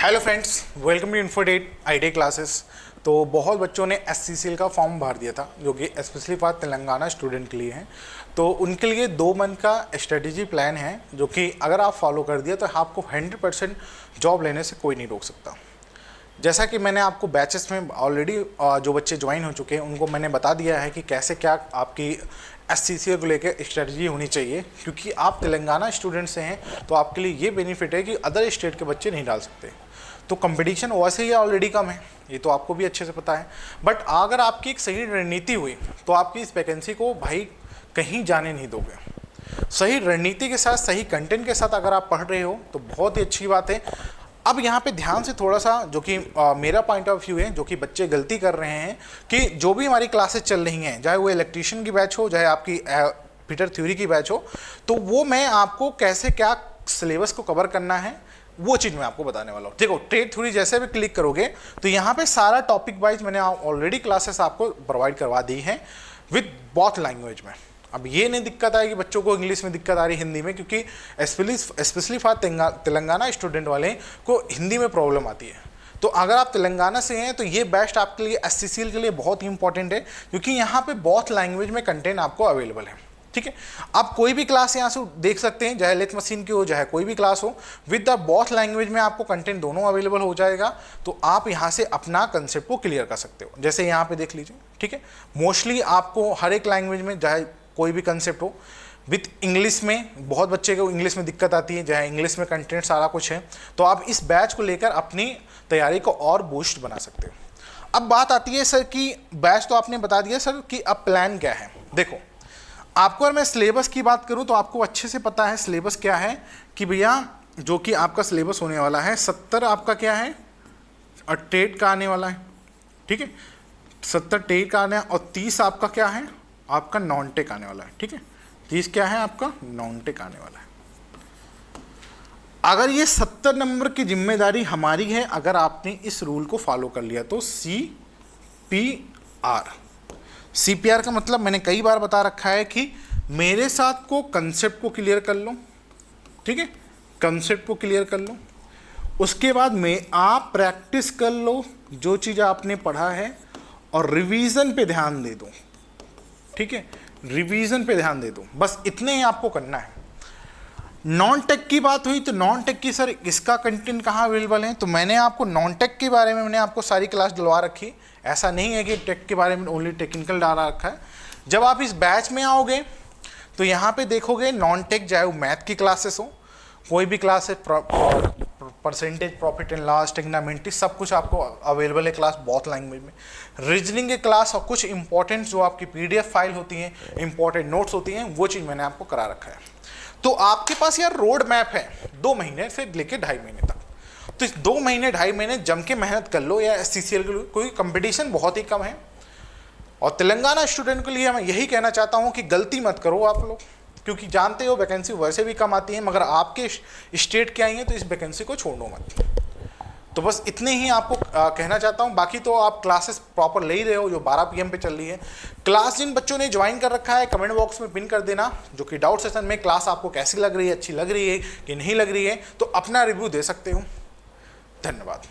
Hello friends, welcome to Infodate IT classes. तो बहुत बच्चों ने एससीसीएल का फॉर्म भर दिया था जो कि स्पेशली फॉर तेलंगाना स्टूडेंट के लिए है। तो उनके लिए 2 मंथ का स्ट्रेटेजी प्लान है जो कि अगर आप फॉलो कर दिया तो आपको 100% जॉब लेने से कोई नहीं रोक सकता। जैसा कि मैंने आपको बैचेस में ऑलरेडी जो बच्चे ज्वाइन हो चुके हैं उनको मैंने बता दिया है कि कैसे क्या आपकी एससीसीएल को लेकर स्ट्रेटजी होनी चाहिए, क्योंकि आप तेलंगाना स्टूडेंट से हैं तो आपके लिए ये बेनिफिट है कि अदर स्टेट के बच्चे नहीं डाल सकते। तो कंपटीशन वैसे ही ऑलरेडी कम है, ये तो आपको भी अच्छे से पता है। बट अगर आपकी एक सही रणनीति हुई तो आपकी इस वैकेंसी को भाई कहीं जाने नहीं दोगे। सही रणनीति के साथ, सही कंटेंट के साथ अगर आप पढ़ रहे हो तो बहुत ही अच्छी बात है। अब यहाँ पे ध्यान से थोड़ा सा जो कि मेरा पॉइंट ऑफ व्यू है, जो कि बच्चे गलती कर रहे हैं कि जो भी हमारी क्लासेस चल रही हैं, चाहे वो इलेक्ट्रीशियन की बैच हो, चाहे आपकी फिटर थ्योरी की बैच हो, तो वो मैं आपको कैसे क्या सिलेबस को कवर करना है वो चीज़ मैं आपको बताने वाला हूँ। देखो, ट्रेड थ्योरी जैसे भी क्लिक करोगे तो यहाँ पे सारा टॉपिक वाइज मैंने ऑलरेडी क्लासेस आपको प्रोवाइड करवा दी हैं विद बोथ लैंग्वेज में। अब ये नहीं दिक्कत आएगी बच्चों को इंग्लिश में दिक्कत आ रही हिंदी में, क्योंकि स्पेशली फॉर तेलंगाना स्टूडेंट वाले को हिंदी में प्रॉब्लम आती है। तो अगर आप तेलंगाना से हैं तो ये बेस्ट आपके लिए एससीसीएल के लिए बहुत ही इंपॉर्टेंट है, क्योंकि यहाँ पे बोथ लैंग्वेज में कंटेंट आपको अवेलेबल है। ठीक है, आप कोई भी क्लास यहाँ से देख सकते हैं, चाहे लेथ मशीन की हो, चाहे कोई भी क्लास हो, विद द बोथ लैंग्वेज में आपको कंटेंट दोनों अवेलेबल हो जाएगा। तो आप यहाँ से अपना कंसेप्ट को क्लियर कर सकते हो। जैसे यहाँ पे देख लीजिए, ठीक है, मोस्टली आपको हर एक लैंग्वेज में चाहे कोई भी कंसेप्ट हो, विथ इंग्लिश में बहुत बच्चे को इंग्लिश में दिक्कत आती है, चाहे इंग्लिश में कंटेंट सारा कुछ है, तो आप इस बैच को लेकर अपनी तैयारी को और बूस्ट बना सकते हो। अब बात आती है सर कि बैच तो आपने बता दिया सर कि अब प्लान क्या है। देखो, आपको अगर मैं सिलेबस की बात करूं तो आपको अच्छे से पता है सिलेबस क्या है कि भैया जो कि आपका सिलेबस होने वाला है 70 आपका क्या है और टेट का आने वाला है। ठीक है, 70 टेट का आने और 30 आपका क्या है, आपका नॉन टेक आने वाला है। ठीक है, 30 क्या है आपका नॉन टेक आने वाला है। अगर ये 70 नंबर की जिम्मेदारी हमारी है, अगर आपने इस रूल को फॉलो कर लिया तो CPR का मतलब मैंने कई बार बता रखा है कि मेरे साथ को कंसेप्ट को क्लियर कर लो। ठीक है, कंसेप्ट को क्लियर कर लो, उसके बाद में आप प्रैक्टिस कर लो जो चीज़ आपने पढ़ा है और रिवीजन पे ध्यान दे दो। ठीक है, रिवीजन पे ध्यान दे दो, बस इतने ही आपको करना है। नॉन टेक की बात हुई तो नॉन टेक की सर इसका कंटेंट कहाँ अवेलेबल है, तो मैंने आपको नॉन टेक के बारे में मैंने आपको सारी क्लास डलवा रखी। ऐसा नहीं है कि टेक के बारे में ओनली टेक्निकल डाला रखा है। जब आप इस बैच में आओगे तो यहाँ पे देखोगे नॉन टेक, चाहे वो मैथ की क्लासेस हो, कोई भी क्लास है, परसेंटेज, प्रॉफिट एंड लॉस, टेक्नामेंटी, सब कुछ आपको अवेलेबल है क्लास बहुत लैंग्वेज में। रीजनिंग के क्लास और कुछ इंपॉर्टेंट जो आपकी PDF फाइल होती हैं, इंपॉर्टेंट नोट्स होती हैं, वो चीज़ मैंने आपको करा रखा है। तो आपके पास यार रोड मैप है 2 महीने से लेकर 2.5 महीने तक। तो इस 2 महीने 2.5 महीने जम के मेहनत कर लो। या एससीसीएल के लिए कोई कंपटीशन बहुत ही कम है, और तेलंगाना स्टूडेंट के लिए मैं यही कहना चाहता हूँ कि गलती मत करो आप लोग, क्योंकि जानते हो वैकेंसी वैसे भी कम आती है, मगर आपके स्टेट के आई हैं तो इस वैकेंसी को छोड़ो मत। तो बस इतने ही आपको कहना चाहता हूँ। बाकी तो आप क्लासेस प्रॉपर ले ही रहे हो जो 12 PM पे चल रही है। क्लास जिन बच्चों ने ज्वाइन कर रखा है कमेंट बॉक्स में पिन कर देना, जो कि डाउट सेशन में क्लास आपको कैसी लग रही है, अच्छी लग रही है कि नहीं लग रही है, तो अपना रिव्यू दे सकते हो। धन्यवाद।